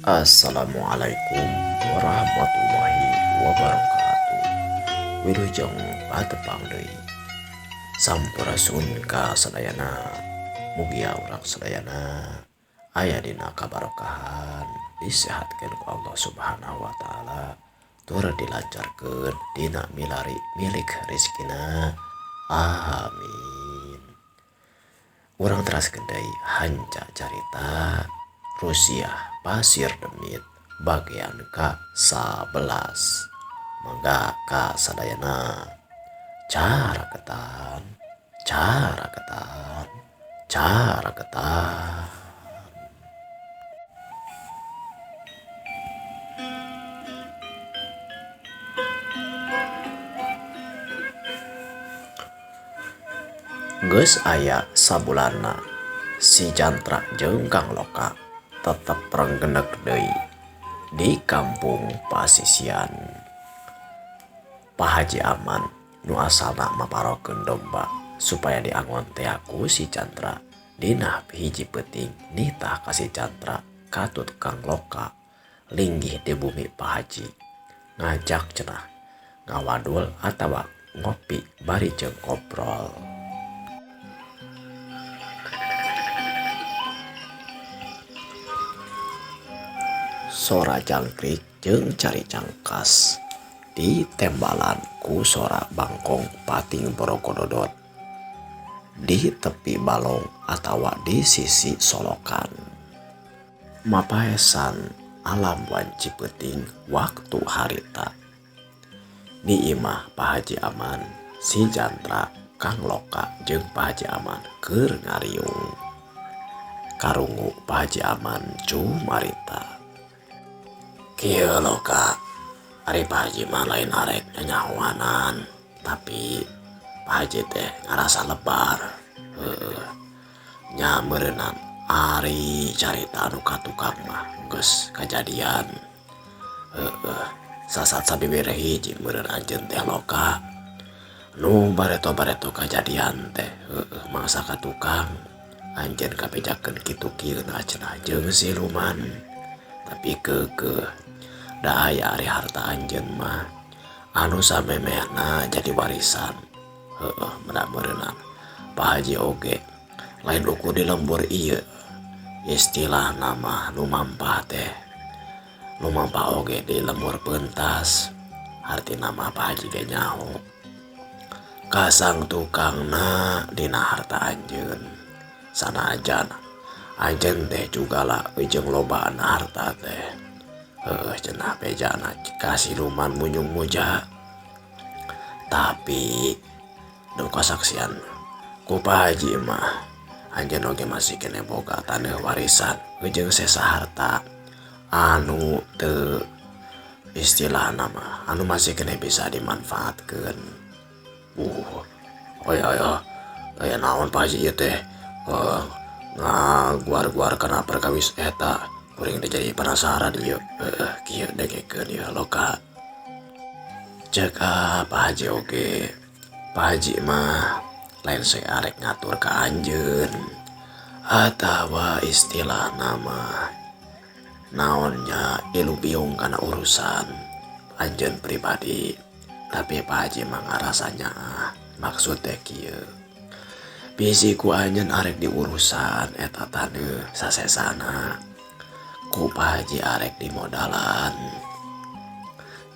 Assalamualaikum warahmatullahi wabarakatuh. Wilujeng patepang deui. Sampurasun ka sadayana. Mugia urang sadayana aya dina kabarokahan disehatkeun ku Allah Subhanahu wa taala. Tur dilancarkeun dina milari milik rezekina. Amin. Urang teraskeun deui hanca carita Rusia Pasir Demit bagian ke-11. Mangga ka sadayana cara ketan geus aya sabulana si Jantra jeung Kang Loka tetep renggenek deui di kampung Pasisian. Pak Haji Aman nu asalna maparokeun domba supaya diangon teh aku si Jantra dina hiji peuting nitah ka si Jantra katut Kang Loka linggih di bumi Pak Haji ngajak cenah ngawadul atawa ngopi bari jeung ngobrol. Sora jangkrik jeung cari cangkas ditembalan ku sora bangkong pating borokododot di tepi balong atawa di sisi solokan. Mapaesan alam wanci peuting waktu harita. Di imah Pak Haji Aman, si Jantra, Kang Loka jeung Pak Haji Aman keur ngariung. Karungu Pak Haji Aman cumarita. Kieu Loka, ari Pak Haji mah lain arek nyanyahoanan, tapi Pak Haji teh ngarasa lebar. Nya meureunna ari carita anu katukang mah geus kajadian. Sasat sabibere hiji meureun anjeun teh Loka. Nu bareto-bareto kajadian teh mangsa katukang anjeun kabejakeun kitu-kieuna cenah jeung siluman. Tapi keukeuh da aya ari harta anjeun mah anu samemehna jadi warisan. Mudah-mudahan Pak Haji oge lain ukur di lembur ieu istilah nama nu mampah teh nu mampah oge di lembur pentas arti nama Pak Haji ge nyaho kasang tukangna dina harta anjeun sanajan anjeun teh juga lah ujung lobaan harta teh cenah bejana kasih luman munyung muja. Tapi nu kasaksian ku Pak Haji mah anjeun oge masih kene boga taneuh warisan jeung sesa harta anu teu istilahna mah anu masih kene bisa dimanfaatkeun. Aya naon Pak Haji ieu teh ngaguar-guar kana perkawis eta kuring teh jadi penasaran ieu kieu dengekeun ieu Loka. Ceuk Pak Haji oge Pak Haji mah lain saya arek ngatur ka anjeun atawa istilah nama naonnya ilu biung kana urusan anjeun pribadi. Tapi Pak Haji mah ngarasanya maksud teh kieu bisi ku anjeun arek di urusan eta taneuh sasesana ku Pak Haji arek di modalan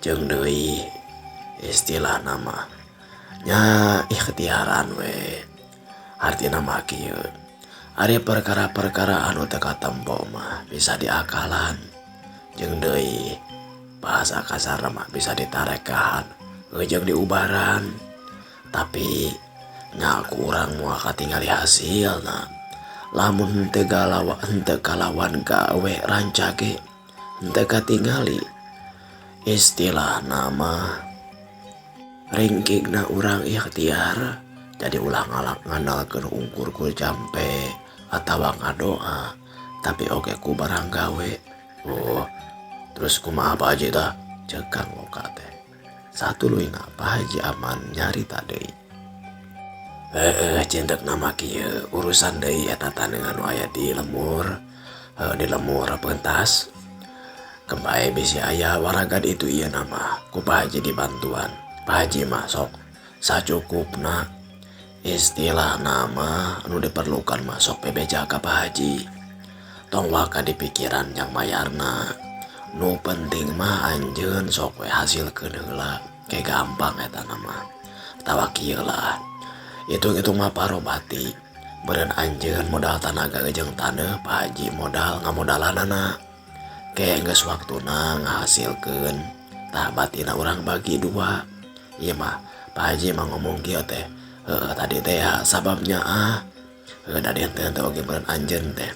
jeung deui istilah nama nya ikhtiaran we artina mah kieu ari perkara-perkara anu teu katempo mah bisa diakalan jeung deui bahasa kasarna mah bisa ditarekaan jeung diubaran. Tapi nya ku urang moal katingali hasilna lamun henteu kalawan gawe rancage henteu katingali istilah nama ringkigna urang ikhtiar jadi ulah ngandalkeun ungkur ku jampe atawa ngadoa tapi oge ku barang gawe. Terus kumaha Pak Haji tah ceuk Kang Loka teh satuluyna Pak Haji Aman nyarita deui. Cintek nama kieu urusan deui eta taneuh anu aya di lemur pentas Kembae bisi ayah waragan itu iya nama ku Pak Haji dibantuan. Pak Haji masuk sacukupna istilah nama anu diperlukan masuk PB Jaka Pak Haji. Tong waka di pikiran yang mayarna. Nu penting mah anjeun sok we hasilkeun heula. Kayak gampang eta nama. Tawa kieu lah. Hitung-hitung mah parobati. Beren anjeun modal tanaga jeung taneuh Pak Haji modal ngamodalanana. Kayak geus waktuna ngahasilkeun tah batina urang bagi dua. Iya mah Pak Haji mah ngomong kieu teh. Tadi teh ya sababnya dari ente oge beren anjeun teh.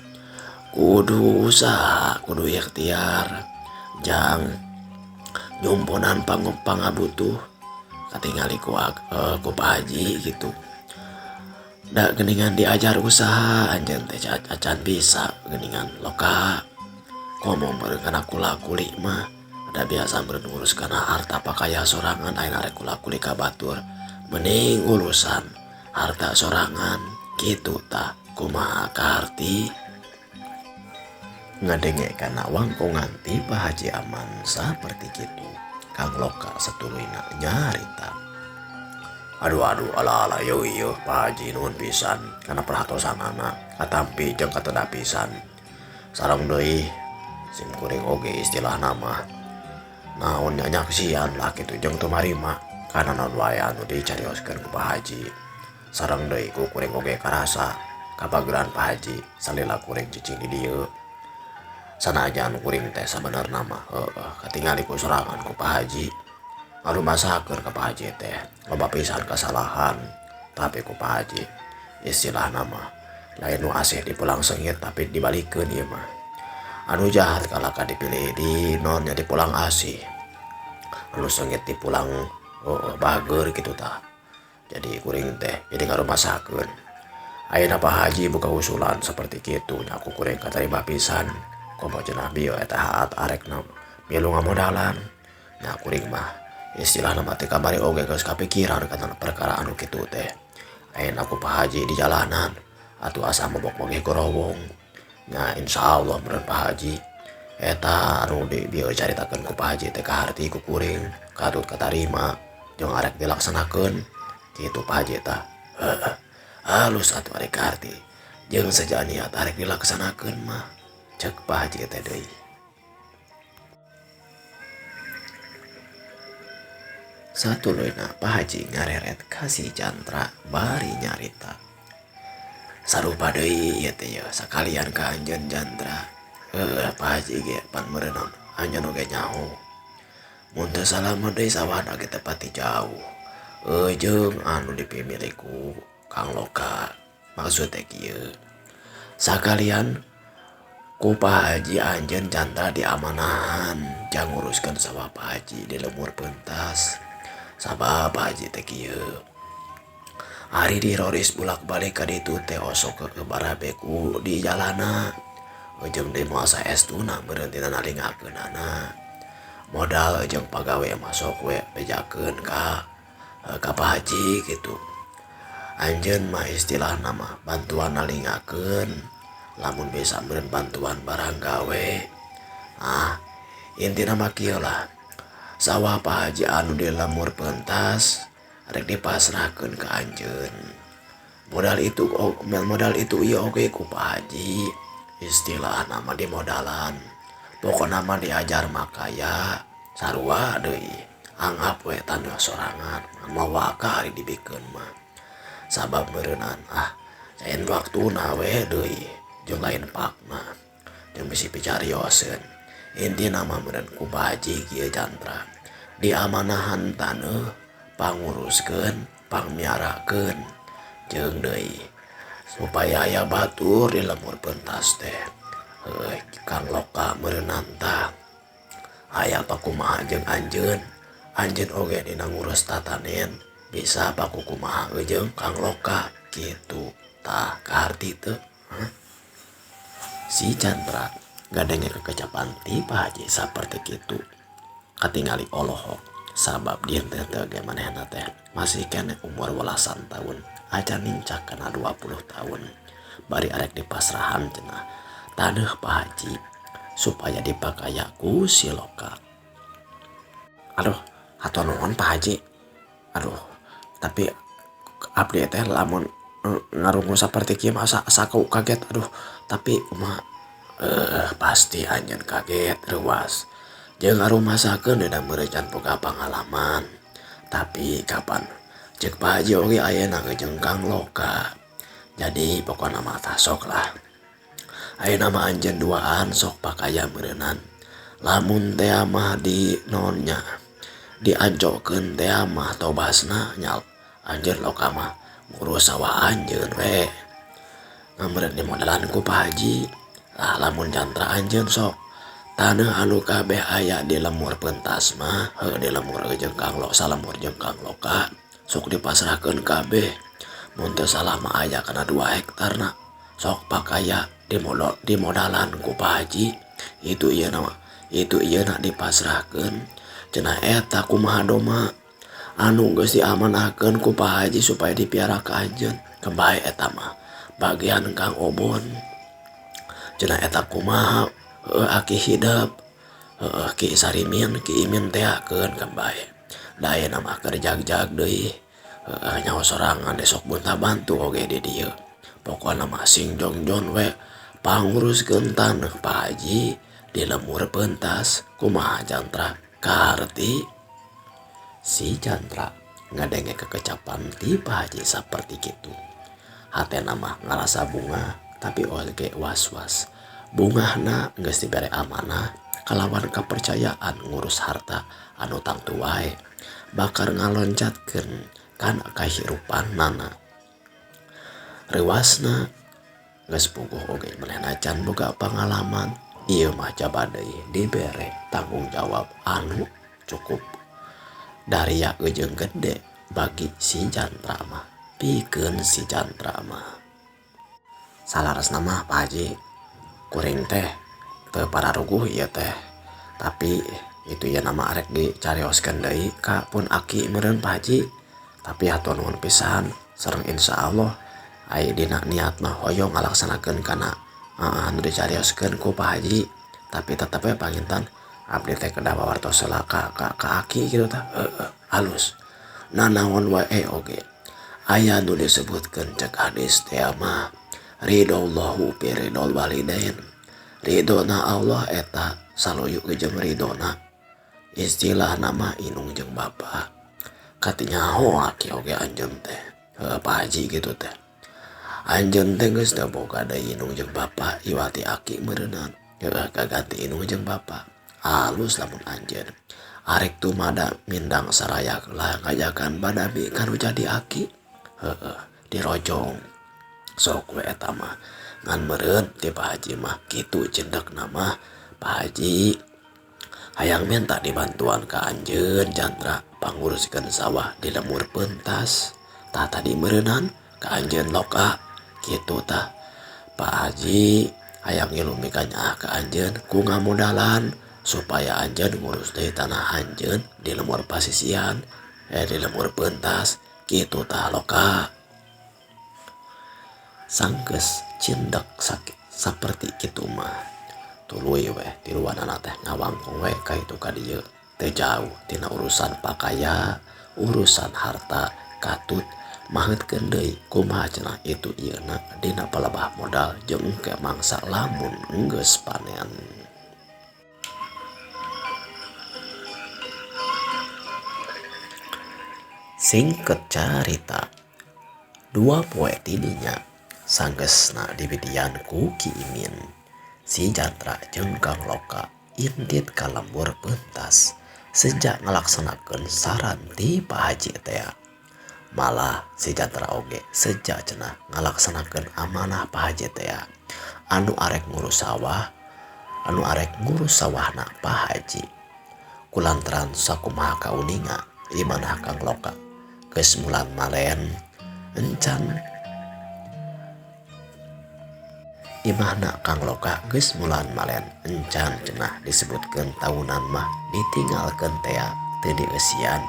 Kudu usaha, kudu ikhtiar. Jang nyumponan pangabutuh katingali ku Pak Haji gitu. Da geningan diajar usaha anjeun teh acan bisa geningan loka. Ngomong bereukana kula-kuli mah ada biasa ngurus kana harta pakaya sorangan ayeuna rek kula-kuli ka batur. Mending urusan harta sorangan kitu tah kumaha karti. Ngadenge kana wangkongan ti Pak Haji Aman saperti kitu. Kang Loka satuluyna nyarita. Aduh ala yo Pak Haji nuhun pisan kana perhatosanana katampi jeung kateda pisan. Sareng deui sim kuring oge istilah nama naon nyaksian lah kitu jeung teu marima kana naon wae anu dicarioskeun ku Pak Haji. Sareng deui ku kuring oge karasa kabageran Pak Haji salila kuring cicing di dieu. Sanajan kuring teh sabenerna mah katingali ku sorangan ku Pak Haji. Ngarumasakeun ka Pak Haji teh loba pisan kasalahan tapi ku Pak Haji istilah nama lain nu asih dipulang sengit tapi dibalikeun ieu mah. Anu jahat kalaka dipilih di nonnya dipulang asih. Anu sengit dipulang bager gitu tah. Jadi kuring teh jadi ngarumasakeun. Ayeuna Pak Haji buka usulan seperti kitu nya aku kuring katarima pisan. Komo cenah bieu eta haat arekna milu ngamodalan. Nya kuring mah istilahna mah teh kamari oge geus kapikiran kana perkara anu kitu teh. Ayeuna ku Pak Haji di jalanan atuh asa mobok-moge gorowong. Nah insyaallah bener Pak Haji eta anu dieu caritakeun ku Pak Haji teh kaharti ku kuring katut katarima jeung arek dilaksanakeun kitu Pak Haji tah. Halus atuh arek kaharti jeung saja niat arek dilaksanakeun mah cek Pak Haji teh deui. Satuluyna Pak Haji ngareret kasih jantra bari nyarita. Sarupa deui ieu teh ya sakalian ka anjeun jantra. Pak Haji ge pan meureun anjeun oge nyaho. Mun teu salama deui sawana ge teh pati jauh. Jeung anu dipimilih ku Kang Loka. Maksud teh kieu. Sakalian ku Pak Haji anjeun jantra diamanahan jang nguruskeun sawah Pak Haji di lemur pentas. Sabab Pak Haji teh kieu. Hari di Roris bulak-balik ka ditu teh osok ke barabeku di jalana. Jeung deui moal saestuna meureun tina nalingakeunana. Modal jeung pagawe masuk we bejakeun ka Pak Haji gitu. Anjeun mah istilahna mah bantuan nalingakeun lamun bisa meureun bantuan barang gawe. Intina mah kieu lah. Sawah Pak Haji anu di lemur pentas rek dipasrahkeun ka anjeun. Modal itu ieu oge ku Pak Haji. Istilah nama di modalan. Pokona mah diajar makaya sarua deui. Anggap we tanda sorangan mawaka ari dibikeun mah. Sabab meureunan cain waktuna we deui jeung lain pakna. Jeung bisi picarioskeun. Intina mah meureun ku Pak Haji kieu jantra. Diamanahan taneuh panguruskeun, pangmiarakeun jeung deui supaya aya batur di lemur pentas teh. Kang Loka meureunnan tah aya pakumaha jeung anjeun. Anjeun oge dina ngurus tatanen bisa pakukumaha jeung Kang Loka kitu tah kaharti teu. Si jantra gadenge kekecapan ti Pak Haji saperti kitu. Katingali olohok sabab dieu teh ge manehna teh masih kene umur welasan tahun acan nincak kana 20 tahun bari arek dipasrahan cenah taneuh Pak Haji supaya dipakayaku si Loka. Aduh, hatur nuhun Pak Haji. Aduh, tapi abdi teh lamun ngarungu saperti kieu masa sakau kaget. Aduh, tapi pasti anjeun kaget reuas. Jeung ngarumasakeun da meurecan boga pangalaman. Tapi kapan cek Pak Haji oge ayeuna jeung Kang Loka. Jadi pokokna mah tah sok lah. Ayeuna mah anjeun duaan sok pakaya meureunnan. Lamun teh mah di nonnya diancokeun teh mah tobasna nyal. Anjeun Loka mah ngurus sawah anjeun we. Ngameureun di modelan ku Pak Haji. Lah lamun jantra anjeun sok taneuh anu kabeh aya di lemur pentas mah di lemur jeung Kang Loka salemur jeung Kang Loka sok dipasrahkeun kabeh. Mun teu salah mah aya kana 2 hektarna sok pakaya di modalan ku Pak Haji. Itu ieu na dipasrahkeun cenah eta kumaha doma anu geus diamanahkeun ku Pak Haji supaya dipiara ka anjeun. Kebae eta mah bagian Kang Obon. Cenah eta kumaha aki hidup Ki Sarimin Ki Imin teakeun kebae. Da ayeuna mah keur jag-jag deui nyawa sorangan desok buntah bantu oge di dieu. Pokona mah sing jongjon we panguruskeun taneuh Pak Haji di lemur pentas. Kumaha jantra kaharti? Si jantra ngadenge kekecapan ti Pak Haji saperti kitu. Hatena mah ngarasa bunga tapi oge was-was. Bungahna geus dibere amanah kalawan kepercayaan ngurus harta anu tangtu wae bakar ngaloncatkeun kana kahirupan nana. Rewasna geus puguh oge manehna can boga pangalaman. Ieu mah coba deui dibere tanggung jawab anu cukup dari ya jeung gede bagi si jantra mah. Pikeun si jantra mah salaresna mah Pak Haji kuring teh teu pararuguh ieu teh. Tapi itu ya nama arek dicarioskeun deui ka pun aki meureun Pak Haji. Tapi hatur nuhun pisan sareng insyaallah aya dina niatna hoyong ngalaksanakeun kana anu dicarioskeun ku Pak Haji. Tapi tetep we panginten abdi teh kedah pawartos heula ka aki kitu tah. Halus nanaon wae oge aya nu disebutkeun cek hadis teh mah ridallahu fi ridal walidain. Ridona Allah eta saluyu jeung ridona istilah nama inung jeung bapa. Katinya aki oge anjeun teh Pak Haji gitu teh. Anjeun teh geus teu boga deui inung jeung bapa iwati aki meureunnan kaganti inung jeung bapa. Halus lamun anjeun arek tumada mindang sarayak lah ngajakan badabi kanu jadi aki dirojong sok we eta mah ngan meureun ti Pak Haji mah kitu cendekna mah. Pak Haji hayang minta dibantuan ka anjeun jantra panguruskeun sawah di lemur pentas tah tadi meureunnan ka anjeun Loka kitu tah. Pak Haji hayang ngilumikeun ka anjeun ku ngamodalan supaya anjeun ngurus deui tanah anjeun di lemur pasisian di lemur pentas kitu tah Loka. Sanggeus cindak sakit saperti kitu mah tuluy we tiluanana teh ngawangkung we ka itu ka dieu. Teu jauh tina urusan pakaya urusan harta katut maheutkeun deui kumaha cenah itu ieuna dina palebah modal jeung engke mangsa lamun geus panen. Singket carita 2 poe tidinya sanggeusna dibidian ku Ki Imin. Si jantra jeung Kang Loka indit ka lembur pentas sejak ngalaksanakeun saran ti Pak Haji teh. Malah si jantra oge sejak cenah ngalaksanakeun amanah Pak Haji teh anu arek ngurus sawahna Pak Haji. Kulantaran sakumaha kauninga imanah Kang Loka geus mulan malen encan imahna Kang Loka geus mulan malen encan cenah disebutkeun tahunan mah ditinggalkeun teh teu dieusian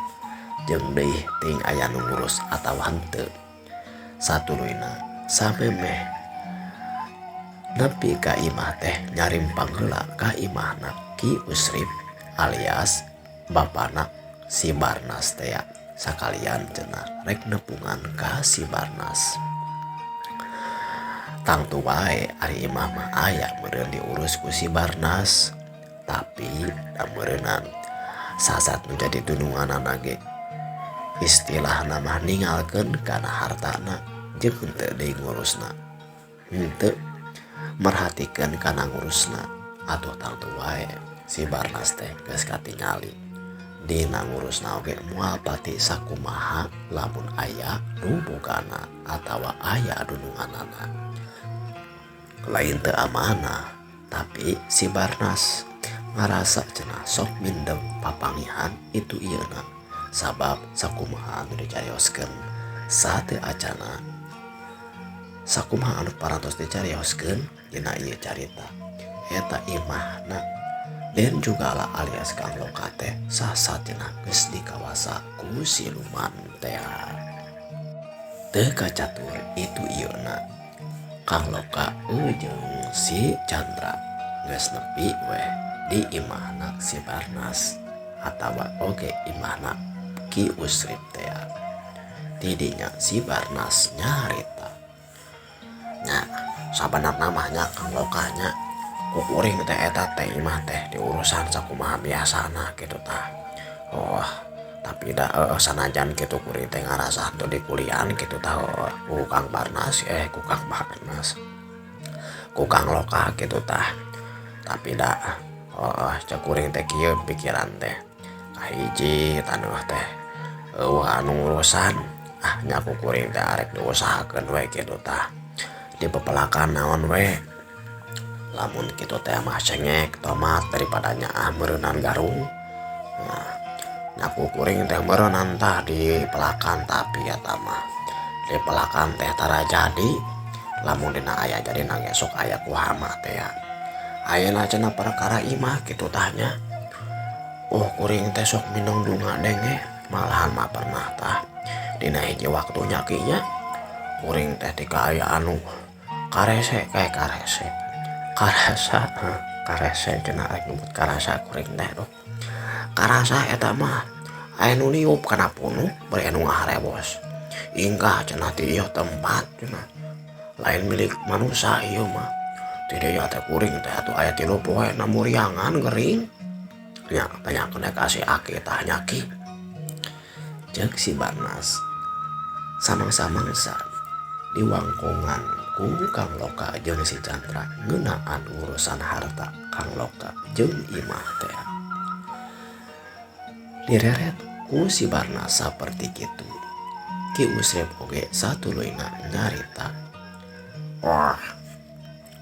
jeung deui ting aya nu ngurus atawa henteu. Satuluyna samemeh nepi ka imah teh nyarimpang heula ka imahna Ki Usrip alias bapana si Barnas teh ya. Sakalian cenah rek nepungan ka si Barnas. Tangtu wae ari imah mah aya meureun diurus ku si Barnas. Tapi da meureunnan sasat menjadi tununganana ge istilahna mah ninggalkeun kana hartana jeung henteu deui ngurusna. Henteu merhatikeun kana ngurusna. Atuh tangtu wae si Barnas teh geus katingali dina ngurusna oge moal pati sakumaha lamun aya nu bogana atawa aya dununganana. Lain teu amanah, tapi si Barnas ngarasa cenah sok mindeng papangihan itu ieuna sabab sakumaha anu dicarioskeun sateu acana sakumaha anu parantos dicarioskeun dina ieu carita eta imahna dan juga lah alias Kang Loka teh sasat cenah geus dikawasa ku siluman teh. Teu kacatur itu ieuna Kang Loka jeung si Chandra geus nepi weh di imahna si Barnas atawa oge imahna Ki Usrip teh. Tidinya si Barnas nyarita nya sabenerna mah nya Kang Loka nya kukuring teh eta teh imah teh diurusan sakumaha biasana kitu tah. Oh tapi da sanajan kitu kuring teh ngarasa teu di kuliahan kitu tah ku Kang Barnas ku Kang Barnas ku Kang Loka kitu tah. Tapi da cek kuring teh kieu pikiran teh kahiji tanuh teh anu urusan nya ku kuring teh arek diusahakeun we kitu tah dipepelakan naon we lamun kitu teh mah cengek tomat daripada nya meureunan garung. Nya ku kuring teh meureunan tah dipelakan tapi eta mah dipelakan teh tara jadi lamun dina aya jadina ge sok aya kumaha mah teh ya. Ayeuna cenah perkara imah kitu tahnya. Kuring teh sok minong dunga denge malahan mah pernah tah dina hiji waktunya kieu nya kuring teh tika aya anu karese kae karese cenah rek nyebut karasa kuring teh tuh. Karasa eta mah aya nu niup kana punu bari anu ngaharebos. Ingkah cenah ti ieu tempat cenah lain milik manusia ieu mah. Tidak ya teh kuring teh atuh aya 3 poe na muriangan gering. Nya tanyakeun ka si Aki tah nya Ki. Ceuk si Barnas samang-samangsa diwangkongan ku Kang Loka jeung si Chandra ngeunaan urusan harta Kang Loka jeung imah teh. Direret ku si Barnas saperti kitu. Ki Usrip oge satuluyna nyarita. Wah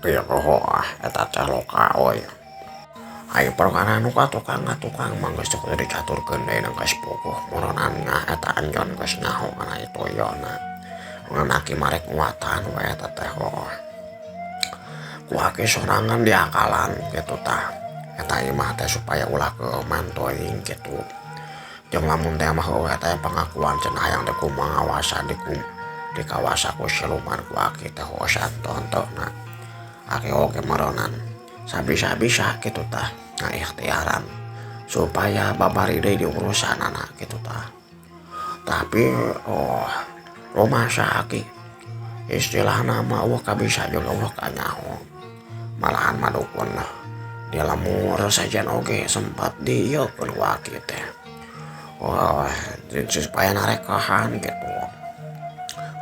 iya poho eta teh Loka we. Aya perkara nu ka tukang mah geus teu dicaturkeun deui nang geus puguh moronan eta anjon geus nyaho kana itu yona. Nganaki marek nguatan we eta teh ku Aki sorangan diakalan kitu tah. Eta imah teh supaya ulah ke mantoing kitu. Jeung lamun teh mah eta pangakuan cenah hayang teh kumaha ngawasa dikawasa ku siluman ku Aki teh santontona. Aki oge meronan sabisa-bisa kitu tah ngaikhtiaran supaya babari deui diurusanana kitu tah. Tapi rumah Aki istilahna mah eueuh kabisa jeung eueuh kanyaho. Malahan madukun dia lamur sajen oge sempat dieukeun ku Aki teh. Supaya narekahan gitu.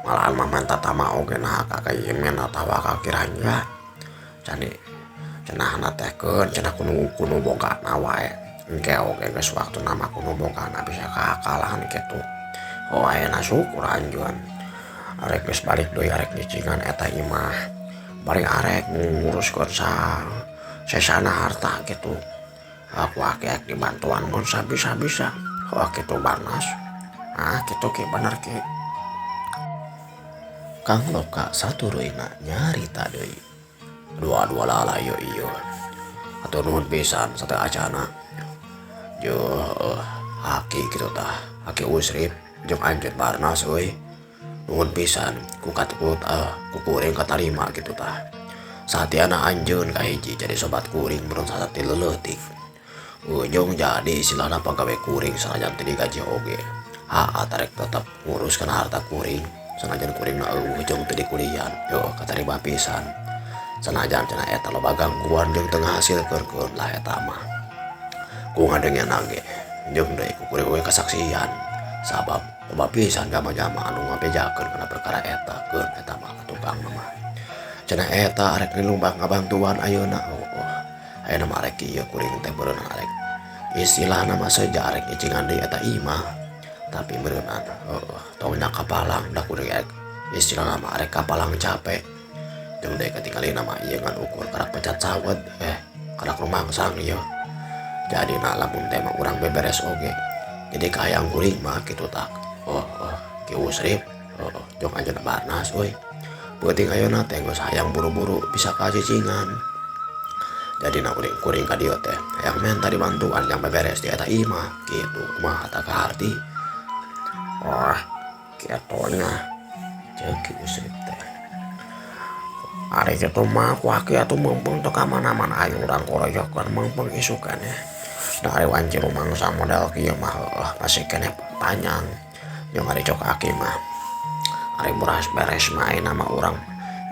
Malahan mamanta tama oge nah kakayemen atawa kakiranya. Cani cenah teh keun cenah kudu bogana wae engke oge geus waktuna mah kudu bogana bisa kaakalan kitu. Ayeuna syukur anjeun arek geus balik deui arek nyicingan eta imah bari arek nguruskeun sesana harta kitu. Aku akeh dibantuan mun sabisa-bisa kitu Barnas. Kitu Ki bener Ki. Kang Loka saturuyna nyarita deui. Dua-dua lalayo iyo atau nuhun pisan sateu acana jeung Aki kitu tah Aki Usrip jeung anjeun Barnas euy nuhun pisan ku kuring katarima kitu tah Satiana anjeun ka hiji jadi sobat kuring beron sasati leleutik. Ujung jadi istilahna pagawe kuring sanajan teu digaji oge. Tarek tetep nguruskeun harta kuring sanajan kuring na ujung teu dikulian. Yo katarima pisan. Sanajan cenah eta loba gangguan jeung teu ngahasilkeun lah eta mah. Ku ngadengena ge jeung deui ku kuring oge kasaksian. Sabab loba pisan jama-jama anu ngabejakeun kana perkara eta keun eta mah tukang mah. Cenah eta arek nilumbang ngabantuan ayeuna. Ayeuna mah arek ieu kuring teh beureunan arek. Istilahna mah seja arek ngicingan deui eta imah. Tapi beureunan tong nya kapalang da kuring arek. Istilahna mah arek kapalang capek. Jeung deui katingalina mah ieu ngan ukur karak pecat sawet karak rumangsang ieu. Jadina lamun teh mah urang beberes oge. Jadi kahayang kuring mah kitu tak. Ki Usrip. Jong anjeunna Barnas euy. Penting ayeuna teh geus hayang buru-buru bisa kacicingan. Jadi na kuring ka dieu teh hayang minta dibantuan yang beberes di eta imah kitu kumaha tah kaharti. Kitu nya ceuk Ki Usrip teh. Ari kitu mah ku aki atuh mumpung teu ka mana-mana aya urang korojokeun mumpung isukan ya. Da ari wancir mangsa modal kieu mah masih keneh panjang. Jeung ari cok aki mah ari beres beres main nama orang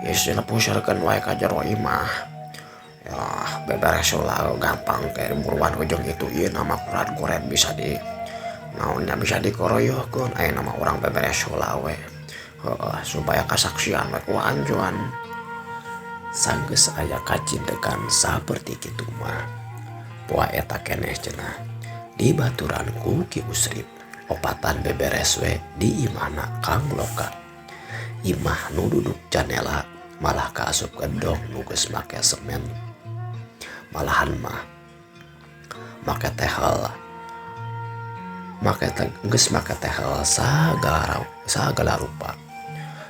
istilah pusarkan wae ka jero imah ya beberes lah gampang kayak buruan ujung itu ieu nama kurat bisa di naonnya bisa dikoroyohkeun aya nama orang beberes lah we supaya kasaksian we ku anjuan sanggeus aya kacindekan saperti kitu mah poa eta keneh cenah dibaturan ku Ki Usrip opatan beberes we di imahna Kang Loka. Imah nu duduk janela malah kaasup gedong nu geus make semen. Malahan mah make tehel geus make tehel sagala rupa.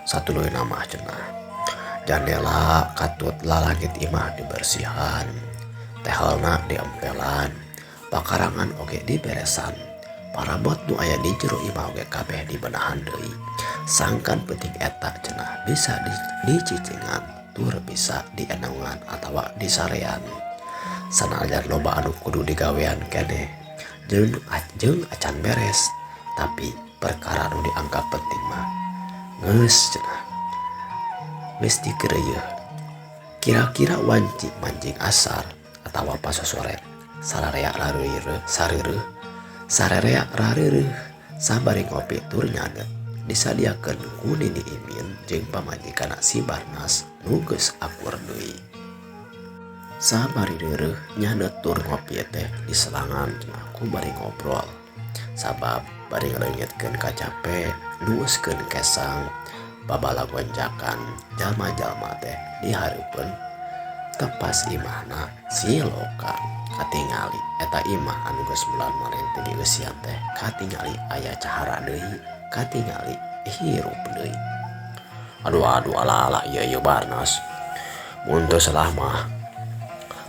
Satuluyna mah cenah jandela katut lalangit imah dibersihan, tehelna diempelan, pakarangan oge diberesan. Parabot nu aya di jero imah oge kabeh dibenahan deui. Sangkan penting eta cenah bisa dicicingan tur bisa dienaungan atawa disarean. Sanajan loba anu kudu digawean keneh jeung acan beres. Tapi perkara nu dianggap penting mah geus cenah. Geus dikeureuh. Kira-kira wanci mancing asar atawa pas sore sararea rareureuk sabari ngopi tur nyadet disadiakeun ku Nini Imin jeung pamajikanna si Barnas nu geus akur deui. Sabari reureuh nyadet tur ngopi teh diselangan cenah ku bari ngobrol. Sabab bari ngaleungitkeun kacape nuuskeun kesang babala gonjakan jalma-jalma teh dihareupeun tepas imahna si Loka. Katingali eta imah anu geus bulan maren teh dieusian teh katingali aya cahara deui, katingali hirup deui. Aduh ala ieu Barnas. Mun teu salah mah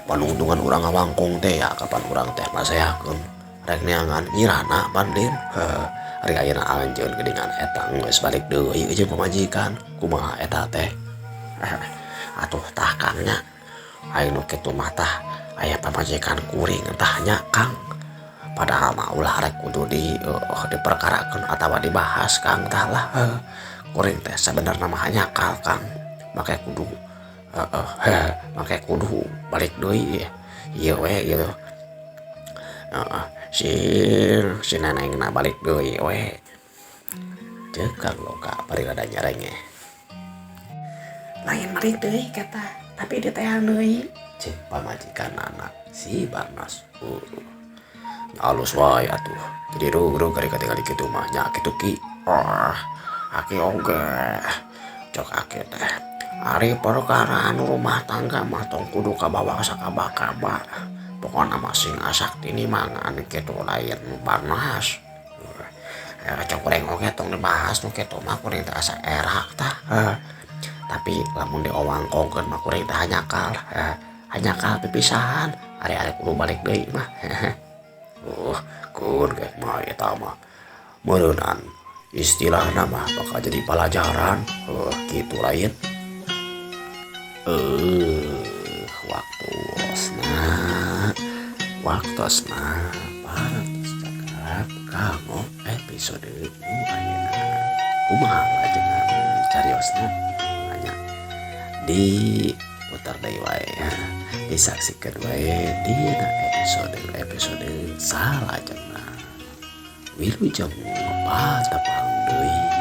panungtungan urang ngawangkung teh ya kapan urang teh nasehakeun rek neangan ngirana bandin. Ari ayeuna anjeun geuningan eta geus balik deui jeung pamajikan. Kumaha eta teh? Atuh tah Kangnya. Anu kitu mah tah aya pamajikan kuring entahnya Kang. Padahal mah ulah rek kudu diperkarakeun atawa dibahas Kang tah lah. Kuring teh sabenerna mah nyakal Kang. Make kudu balik deui ieu we ieu. Si nenengna balik deui we. Ceuk Kang Loka bari rada nyarengeh. Lain balik deui kata, tapi di teang deui. Cek pamajikan anak si Barnas. Halus wae atuh. Jadi rug kari katingali kitu mah nya kitu Ki. Aki oge. Cok aki teh. Ari perkara anu rumah tangga mah tong kudu kabawa sakaba-kaba. Pokona mah sing asak tinimangan kitu lain Barnas. Cok kurang oge tong dibahas nu kitu mah kuring teh asa erak tah. Tapi lamun diowangkongkeun mah kuring teh hanyakal. Hanyakal pipisahan. Ari-ari kudu balik deui mah. Kun ge mah eta mah meureunan istilahna mah bakal jadi pelajaran. Kitu lain. Waktosna waktosna parantos cakap kamu episode ayeuna kumaha dengan cariosna nanya di putar deui wae disaksikeun wae dina episode salajengna wilujeng patepang deui.